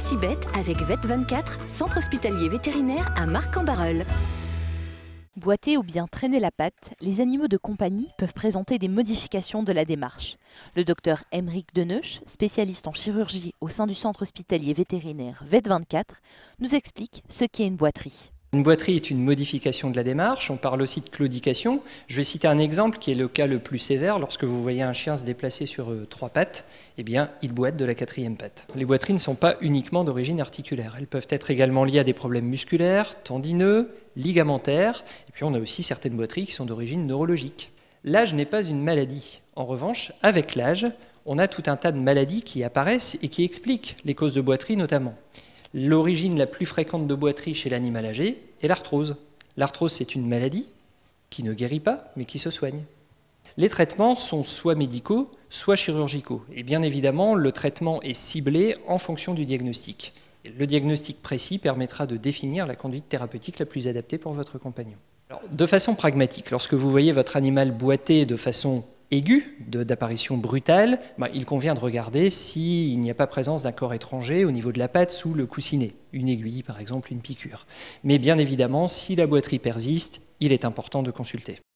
si bête avec Vet24, centre hospitalier vétérinaire à Marcq-en-Barœul. Boiter ou bien traîner la patte, les animaux de compagnie peuvent présenter des modifications de la démarche. Le docteur Aymeric Deneuch, spécialiste en chirurgie au sein du centre hospitalier vétérinaire Vet24, nous explique ce qu'est une boiterie. Une boiterie est une modification de la démarche, on parle aussi de claudication. Je vais citer un exemple qui est le cas le plus sévère. Lorsque vous voyez un chien se déplacer sur 3 pattes, eh bien, il boite de la 4e patte. Les boiteries ne sont pas uniquement d'origine articulaire. Elles peuvent être également liées à des problèmes musculaires, tendineux, ligamentaires. Et puis on a aussi certaines boiteries qui sont d'origine neurologique. L'âge n'est pas une maladie. En revanche, avec l'âge, on a tout un tas de maladies qui apparaissent et qui expliquent les causes de boiterie notamment. L'origine la plus fréquente de boiterie chez l'animal âgé est l'arthrose. L'arthrose, c'est une maladie qui ne guérit pas, mais qui se soigne. Les traitements sont soit médicaux, soit chirurgicaux. Et bien évidemment, le traitement est ciblé en fonction du diagnostic. Le diagnostic précis permettra de définir la conduite thérapeutique la plus adaptée pour votre compagnon. Alors, de façon pragmatique, lorsque vous voyez votre animal boiter de façon aiguë, d'apparition brutale, il convient de regarder s'il n'y a pas présence d'un corps étranger au niveau de la patte sous le coussinet, une aiguille par exemple, une piqûre. Mais bien évidemment, si la boiterie persiste, il est important de consulter.